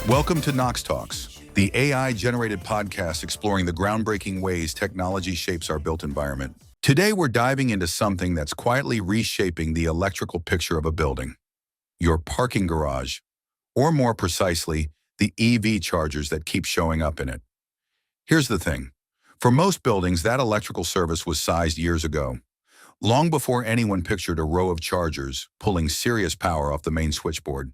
Welcome to Knox Talks, the AI-generated podcast exploring the groundbreaking ways technology shapes our built environment. Today, we're diving into something that's quietly reshaping the electrical picture of a building: your parking garage, or more precisely, the EV chargers that keep showing up in it. Here's the thing. For most buildings, that electrical service was sized years ago, long before anyone pictured a row of chargers pulling serious power off the main switchboard.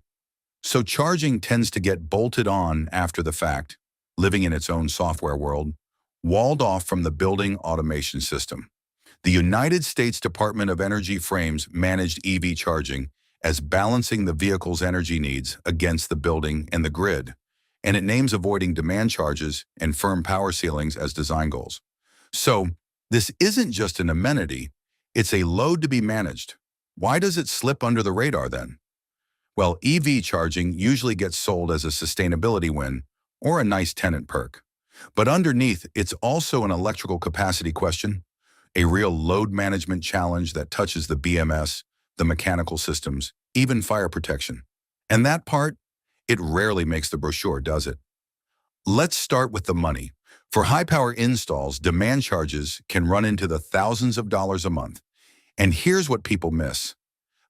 So charging tends to get bolted on after the fact, living in its own software world, walled off from the building automation system. The United States Department of Energy frames managed EV charging as balancing the vehicle's energy needs against the building and the grid, and it names avoiding demand charges and firm power ceilings as design goals. So this isn't just an amenity, it's a load to be managed. Why does it slip under the radar then? Well, EV charging usually gets sold as a sustainability win or a nice tenant perk. But underneath, it's also an electrical capacity question, a real load management challenge that touches the BMS, the mechanical systems, even fire protection. And that part, it rarely makes the brochure, does it? Let's start with the money. For high-power installs, demand charges can run into the thousands of dollars a month. And here's what people miss.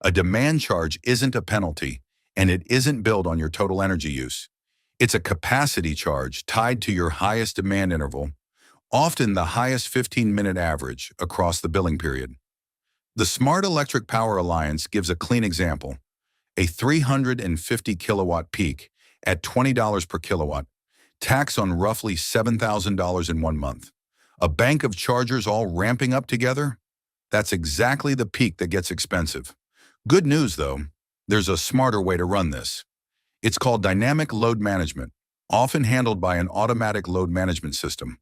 A demand charge isn't a penalty, and it isn't billed on your total energy use. It's a capacity charge tied to your highest demand interval, often the highest 15-minute average across the billing period. The Smart Electric Power Alliance gives a clean example. A 350 kilowatt peak at $20 per kilowatt, tax on roughly $7,000 in 1 month. A bank of chargers all ramping up together? That's exactly the peak that gets expensive. Good news, though, there's a smarter way to run this. It's called dynamic load management, often handled by an automatic load management system,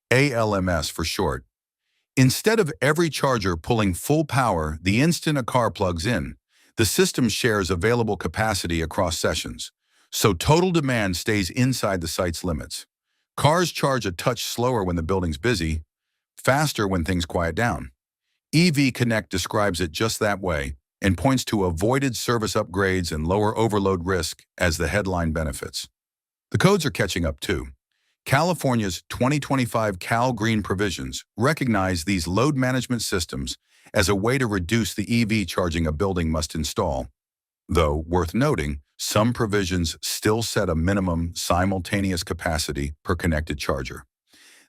ALMS for short. Instead of every charger pulling full power the instant a car plugs in, the system shares available capacity across sessions, so total demand stays inside the site's limits. Cars charge a touch slower when the building's busy, faster when things quiet down. EV Connect describes it just that way, and points to avoided service upgrades and lower overload risk as the headline benefits. The codes are catching up too. California's 2025 CALGreen provisions recognize these load management systems as a way to reduce the EV charging a building must install. Though, worth noting, some provisions still set a minimum simultaneous capacity per connected charger.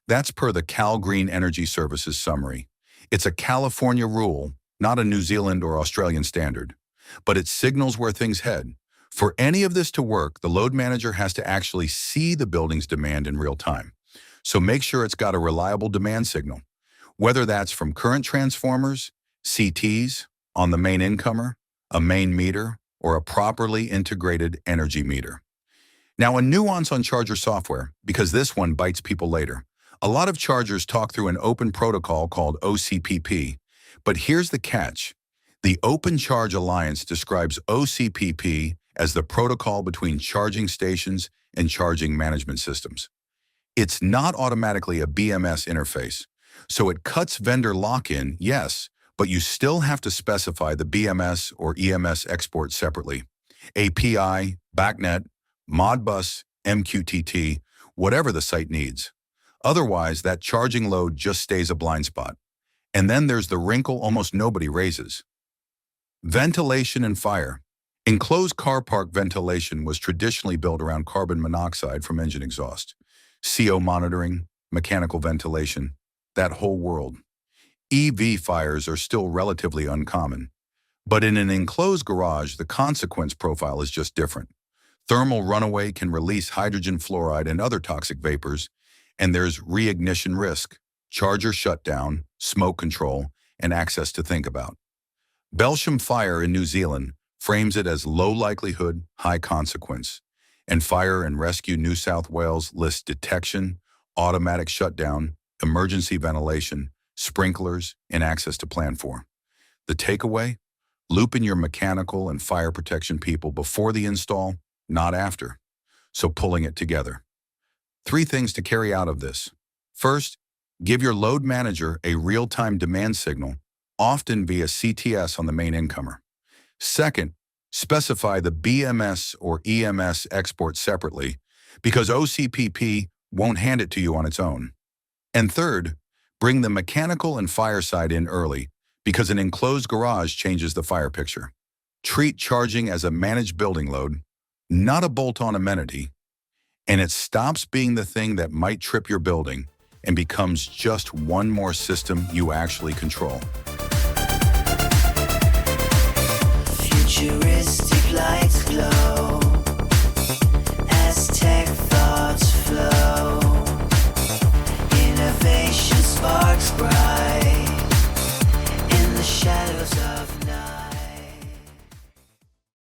That's per the CalGreen Energy Services summary. It's a California rule, not a New Zealand or Australian standard, but it signals where things head. For any of this to work, the load manager has to actually see the building's demand in real time. So make sure it's got a reliable demand signal, whether that's from current transformers, CTs, on the main incomer, a main meter, or a properly integrated energy meter. Now, a nuance on charger software, because this one bites people later. A lot of chargers talk through an open protocol called OCPP, but here's the catch. The Open Charge Alliance describes OCPP as the protocol between charging stations and charging management systems. It's not automatically a BMS interface, so it cuts vendor lock-in, yes, but you still have to specify the BMS or EMS export separately. API, BACnet, Modbus, MQTT, whatever the site needs. Otherwise, that charging load just stays a blind spot. And then there's the wrinkle almost nobody raises. Ventilation and fire. Enclosed car park ventilation was traditionally built around carbon monoxide from engine exhaust. CO monitoring, mechanical ventilation, that whole world. EV fires are still relatively uncommon. But in an enclosed garage, the consequence profile is just different. Thermal runaway can release hydrogen fluoride and other toxic vapors, and there's reignition risk, charger shutdown, smoke control, and access to think about. Belsham Fire in New Zealand frames it as low likelihood, high consequence, and Fire and Rescue New South Wales lists detection, automatic shutdown, emergency ventilation, sprinklers, and access to plan for. The takeaway? Loop in your mechanical and fire protection people before the install, not after. So pulling it together. 3 things to carry out of this. First, give your load manager a real-time demand signal, often via CTS on the main incomer. Second, Specify the BMS or EMS export separately because OCPP won't hand it to you on its own. And third, bring the mechanical and fire side in early because an enclosed garage changes the fire picture. Treat charging as a managed building load, not a bolt-on amenity, and it stops being the thing that might trip your building and becomes just one more system you actually control. Futuristic lights glow.